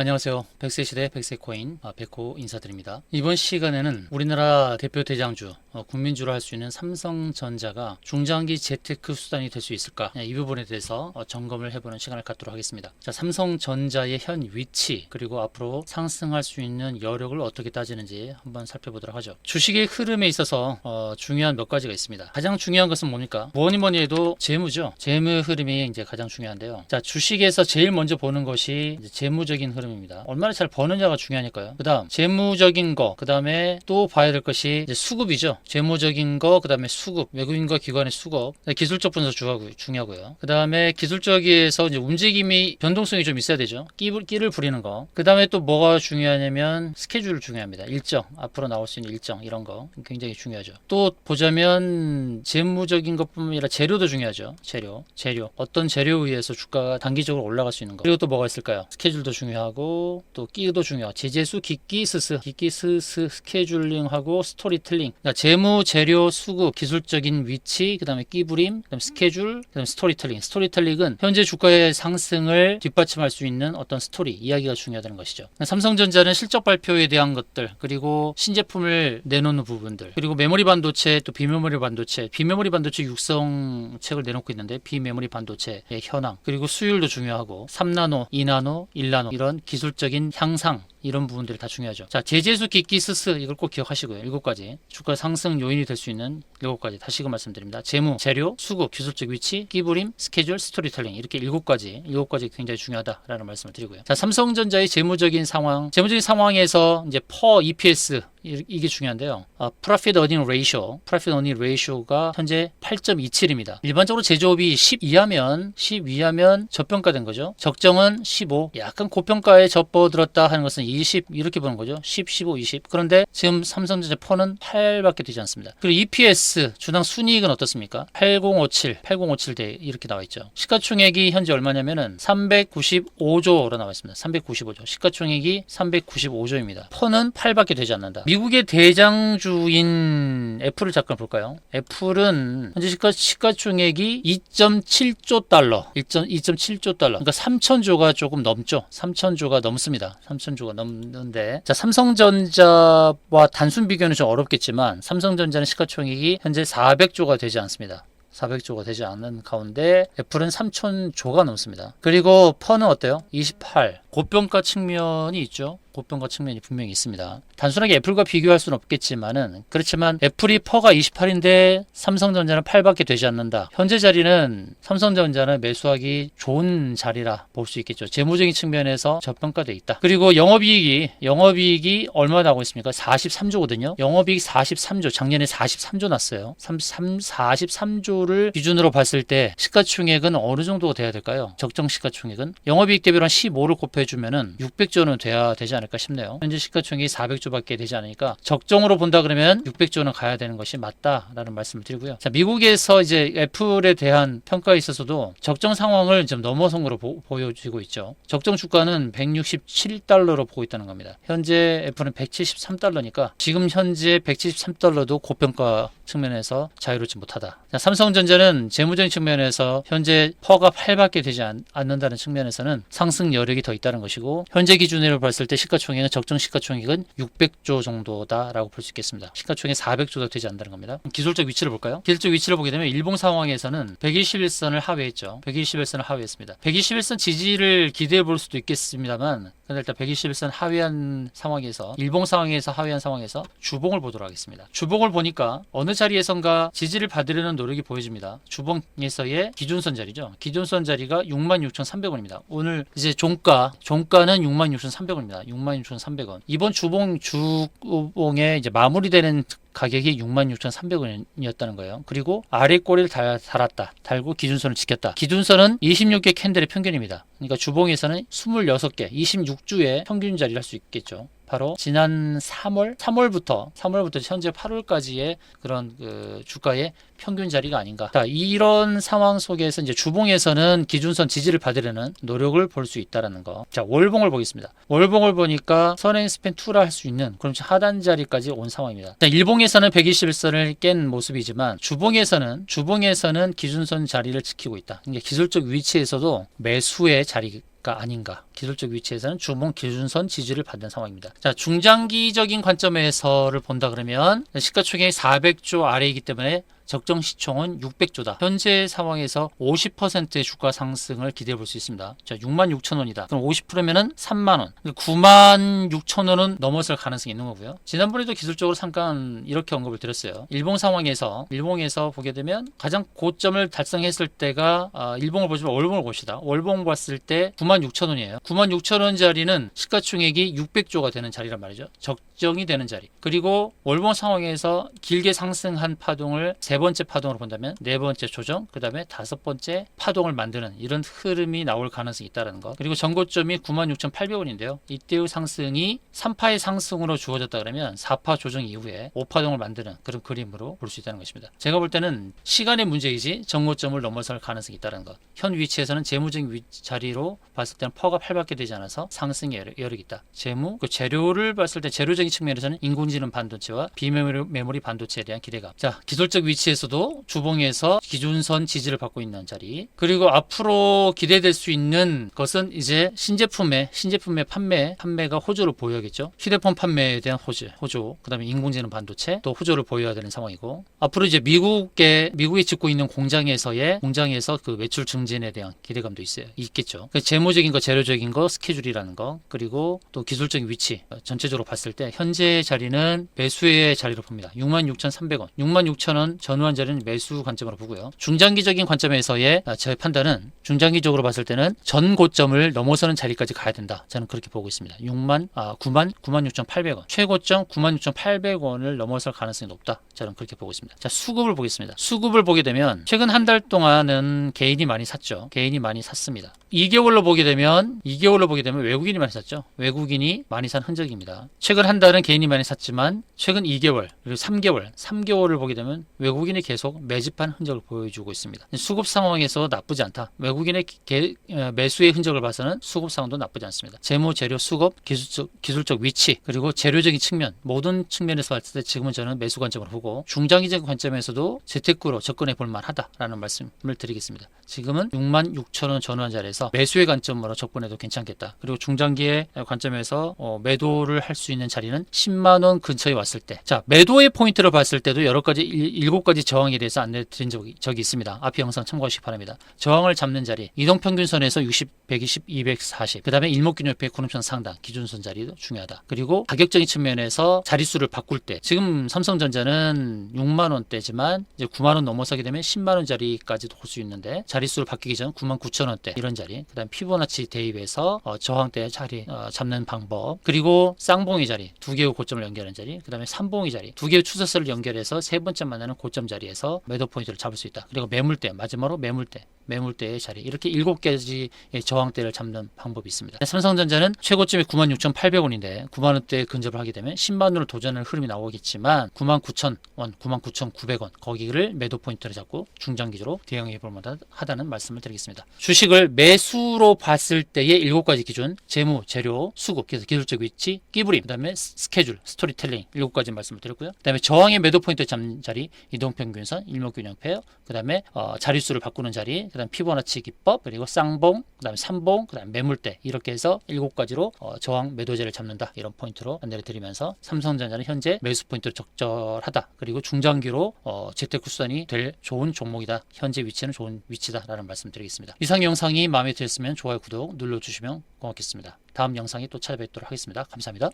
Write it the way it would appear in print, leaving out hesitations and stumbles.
안녕하세요. 백세 시대 백세코인 백호 인사드립니다. 이번 시간에는 우리나라 대표 대장주 국민주로 할 수 있는 삼성전자가 중장기 재테크 수단이 될 수 있을까, 이 부분에 대해서 점검을 해보는 시간을 갖도록 하겠습니다. 자, 삼성전자의 현 위치 그리고 앞으로 상승할 수 있는 여력을 어떻게 따지는지 한번 살펴보도록 하죠. 주식의 흐름에 있어서 중요한 몇 가지가 있습니다. 가장 중요한 것은 뭡니까? 뭐니 해도 재무죠. 재무 흐름이 이제 가장 중요한데요. 자, 주식에서 제일 먼저 보는 것이 이제 재무적인 흐름입니다. 얼마나 잘 버느냐가 중요하니까요. 그 다음 재무적인 거, 그 다음에 또 봐야 될 것이 이제 수급이죠. 재무적인 거, 그 다음에 수급, 외국인과 기관의 수급, 기술적 분석 중요하고요. 그 다음에 기술적에서 이제 움직임이 변동성이 좀 있어야 되죠. 끼를 부리는 거. 그 다음에 또 뭐가 중요하냐면 스케줄 중요합니다. 일정, 앞으로 나올 수 있는 일정, 이런 거 굉장히 중요하죠. 또 보자면 재무적인 것뿐만 아니라 재료도 중요하죠. 재료 어떤 재료에 의해서 주가가 단기적으로 올라갈 수 있는 거. 그리고 또 뭐가 있을까요? 스케줄도 중요하고 또 끼도 중요하고 제재수, 기끼, 스스 스케줄링하고 스토리텔링. 그러니까 재무, 재료, 수급, 기술적인 위치, 그 다음에 끼부림, 그 다음에 스케줄, 그 다음에 스토리텔링은 현재 주가의 상승을 뒷받침할 수 있는 어떤 스토리, 이야기가 중요하다는 것이죠. 삼성전자는 실적 발표에 대한 것들, 그리고 신제품을 내놓는 부분들, 그리고 메모리 반도체, 또 비메모리 반도체 육성책을 내놓고 있는데 비메모리 반도체의 현황, 그리고 수율도 중요하고 3나노, 2나노, 1나노 이런 기술적인 향상, 이런 부분들이 다 중요하죠. 자, 제재수, 기끼, 스스 이걸 꼭 기억하시고요. 7가지 주가 상승 요인이 될 수 있는 7가지 다시금 말씀드립니다. 재무, 재료, 수급, 기술적 위치, 끼부림, 스케줄, 스토리텔링, 이렇게 7가지 굉장히 중요하다라는 말씀을 드리고요. 자, 삼성전자의 재무적인 상황에서 이제 per EPS 이게 중요한데요. Profit Earning Ratio가 현재 8.27입니다. 일반적으로 제조업이 10 이하면 저평가된 거죠. 적정은 15, 약간 고평가에 접어들었다 하는 것은 20 이렇게 보는 거죠. 10, 15, 20. 그런데 지금 삼성전자 퍼는 8밖에 되지 않습니다. 그리고 EPS 주당 순이익은 어떻습니까? 8057대 이렇게 나와 있죠. 시가총액이 현재 얼마냐면은 395조로 나와 있습니다. 395조. 시가총액이 395조입니다. 퍼는 8밖에 되지 않는다. 미국의 대장주인 애플을 잠깐 볼까요? 애플은 현재 시가총액이 2.7조 달러. 그러니까 3천조가 조금 넘죠. 3천조가 넘습니다. 3천조가 넘는데, 자, 삼성전자와 단순 비교는 좀 어렵겠지만 삼성전자는 시가총액이 현재 400조가 되지 않습니다. 400조가 되지 않는 가운데 애플은 3천조가 넘습니다. 그리고 퍼는 어때요? 28. 고평가 측면이 있죠. 고평가 측면이 분명히 있습니다. 단순하게 애플과 비교할 수는 없겠지만은, 그렇지만 애플이 퍼가 28인데 삼성전자는 8밖에 되지 않는다. 현재 자리는 삼성전자는 매수하기 좋은 자리라 볼 수 있겠죠. 재무적인 측면에서 저평가되어 있다. 그리고 영업이익이 얼마 나오고 있습니까? 43조거든요. 영업이익 43조, 작년에 43조 났어요. 43조를 기준으로 봤을 때 시가총액은 어느 정도 돼야 될까요? 적정 시가총액은 영업이익 대비로 한 15를 곱해주면은 600조는 돼야 되지 않을까 싶네요. 현재 시가총액이 400조밖에 되지 않으니까 적정으로 본다 그러면 600조는 가야 되는 것이 맞다라는 말씀을 드리고요. 자, 미국에서 이제 애플에 대한 평가에 있어서도 적정 상황을 좀 넘어선 거로 보여지고 있죠. 적정 주가는 167달러로 보고 있다는 겁니다. 현재 애플은 173달러니까 지금 현재 173달러도 고평가 측면에서 자유롭지 못하다. 자, 삼성전자는 재무적인 측면에서 현재 퍼가 8밖에 되지 않는다는 측면에서는 상승 여력이 더 있다는 것이고, 현재 기준으로 봤을 때 시가총액은 적정 시가총액은 600조 정도다라고 볼 수 있겠습니다. 시가총액 400조도 되지 않는다는 겁니다. 기술적 위치를 볼까요? 기술적 위치를 보게 되면 일봉 상황에서는 121선을 하회했죠. 121선을 하회했습니다. 121선 지지를 기대해 볼 수도 있겠습니다만, 근데 일단 121선 하회한 상황에서, 일봉 상황에서 하회한 상황에서 주봉을 보도록 하겠습니다. 주봉을 보니까 어느 자리에선가 지지를 받으려는 노력이 보여집니다. 주봉에서의 기준선 자리죠. 기준선 자리가 66,300원입니다. 오늘 이제 종가는 66,300원입니다. 66,300원. 이번 주봉에 이제 마무리되는 가격이 66,300원이었다는 거예요. 그리고 아래 꼬리를 달고 기준선을 지켰다. 기준선은 26개 캔들의 평균입니다. 그러니까 주봉에서는 26개, 26주의 평균 자리를 할 수 있겠죠. 바로 지난 3월부터 현재 8월까지의 그런 주가의 평균 자리가 아닌가. 자, 이런 상황 속에서 이제 주봉에서는 기준선 지지를 받으려는 노력을 볼 수 있다라는 거. 자, 월봉을 보겠습니다. 월봉을 보니까 선행 스팬 2라 할 수 있는 그럼 하단 자리까지 온 상황입니다. 자, 일봉에서는 121선을 깬 모습이지만 주봉에서는 기준선 자리를 지키고 있다. 그러니까 기술적 위치에서도 매수의 자리가 아닌가. 기술적 위치에서는 주봉 기준선 지지를 받는 상황입니다. 자, 중장기적인 관점에서를 본다 그러면 시가총액이 400조 아래이기 때문에 적정 시총은 600조다. 현재 상황에서 50%의 주가 상승을 기대해 볼 수 있습니다. 자, 66,000원이다. 그럼 50%면은 3만원. 96,000원은 넘어설 가능성이 있는 거고요. 지난번에도 기술적으로 잠깐 이렇게 언급을 드렸어요. 일봉에서 보게 되면 가장 고점을 달성했을 때가 일봉을 보시면 월봉을 봅시다. 월봉 봤을 때 96,000원이에요. 96,000원짜리는 시가총액이 600조가 되는 자리란 말이죠. 적정이 되는 자리. 그리고 월봉 상황에서 길게 상승한 파동을 세 번째 파동으로 본다면 네 번째 조정, 그 다음에 다섯 번째 파동을 만드는 이런 흐름이 나올 가능성이 있다는 것. 그리고 전고점이 96,800원인데요. 이때의 상승이 3파의 상승으로 주어졌다 그러면 4파 조정 이후에 5파동을 만드는 그런 그림으로 볼 수 있다는 것입니다. 제가 볼 때는 시간의 문제이지 전고점을 넘어설 가능성이 있다는 것. 현 위치에서는 재무적인 자리로 봤을 때는 퍼가 팔밖에 되지 않아서 상승의 여력이 있다. 재무, 그 재료를 봤을 때 재료적인 측면에서는 인공지능 반도체와 비메모리 반도체에 대한 기대감. 자, 기술적 위치에서도 주봉에서 기준선 지지를 받고 있는 자리. 그리고 앞으로 기대될 수 있는 것은 이제 신제품의 판매가 호조를 보여야겠죠. 휴대폰 판매에 대한 호조, 그다음에 인공지능 반도체 또 호조를 보여야 되는 상황이고, 앞으로 이제 미국이 짓고 있는 공장에서 그 매출 증진에 대한 기대감도 있겠죠. 재무적인 거, 재료적인 거, 스케줄이라는 거, 그리고 또 기술적인 위치 전체적으로 봤을 때 현재 자리는 매수의 자리로 봅니다. 66,300원, 66,000원 전후한 자리는 매수 관점으로 보고요. 중장기적인 관점에서의 제 판단은 중장기적으로 봤을 때는 전 고점을 넘어서는 자리까지 가야 된다. 저는 그렇게 보고 있습니다. 96,800원, 최고점 96,800원을 넘어설 가능성이 높다. 저는 그렇게 보고 있습니다. 자, 수급을 보겠습니다. 수급을 보게 되면 최근 한 달 동안은 개인이 많이 샀죠. 개인이 많이 샀습니다. 2개월로 보게 되면 외국인이 많이 샀죠. 외국인이 많이 산 흔적입니다. 최근 한 달은 개인이 많이 샀지만 최근 2개월 그리고 3개월을 보게 되면 외국인이 계속 매집한 흔적을 보여주고 있습니다. 수급 상황에서 나쁘지 않다. 외국인의 매수의 흔적을 봐서는 수급 상황도 나쁘지 않습니다. 재무, 재료, 수급, 기술적 위치, 그리고 재료적인 측면, 모든 측면에서 봤을 때 지금은 저는 매수 관점으로 보고, 중장기적인 관점에서도 재테크로 접근해 볼 만하다라는 말씀을 드리겠습니다. 지금은 66,000원 전후한 자리에서 매수의 관점으로 접근해도 괜찮겠다. 그리고 중장기의 관점에서 매도를 할 수 있는 자리는 10만원 근처에 왔을 때, 자, 매도의 포인트를 봤을 때도 여러 가지 7가지 저항에 대해서 안내 드린 적이 있습니다. 앞에 영상 참고하시기 바랍니다. 저항을 잡는 자리, 이동평균선에서 60, 120, 240, 그 다음에 일목균형표의 구름선 상단, 기준선 자리도 중요하다. 그리고 가격적인 측면에서 자릿수를 바꿀 때, 지금 삼성전자는 6만원대지만 이제 9만원 넘어서게 되면 10만원 자리까지도 볼 수 있는데, 자릿수를 바뀌기 전 99,000원대 이런 자리, 그 다음 피보나치 대입에서 저항대 자리 잡는 방법, 그리고 쌍봉이 자리, 두 개의 고점을 연결하는 자리, 그 다음에 삼봉이 자리, 두 개의 추세선을 연결해서 세 번째 만나는 고점 자리에서 매도 포인트를 잡을 수 있다. 그리고 매물대, 마지막으로 매물대의 자리, 이렇게 7개의 저항대를 잡는 방법이 있습니다. 삼성전자는 최고점이 96,800원인데 9만원대에 근접을 하게 되면 10만원을 도전할 흐름이 나오겠지만 99,000원, 99,900원 거기를 매도 포인트를 잡고 중장기적으로 대응해 볼 만하다는 말씀을 드리겠습니다. 주식을 매수로 봤을 때의 7가지 기준, 재무, 재료, 수급, 그래서 기술적 위치, 끼부림, 그 다음에 스케줄, 스토리텔링 7가지 말씀을 드렸고요. 그 다음에 저항의 매도 포인트 잡는 자리, 이동평균선, 일목균형표, 그 다음에 자릿수를 바꾸는 자리, 그 다음 피보나치 기법, 그리고 쌍봉, 그 다음에 삼봉, 그 다음에 매물대, 이렇게 해서 7가지로 저항 매도제를 잡는다, 이런 포인트로 안내를 드리면서 삼성전자는 현재 매수 포인트로 적절하다, 그리고 중장기로 재테크 수단이 될 좋은 종목이다, 현재 위치는 좋은 위치다라는 말씀 드리겠습니다. 이상 영상이 마음에 드셨으면 좋아요, 구독 눌러주시면 고맙겠습니다. 다음 영상에 또 찾아뵙도록 하겠습니다. 감사합니다.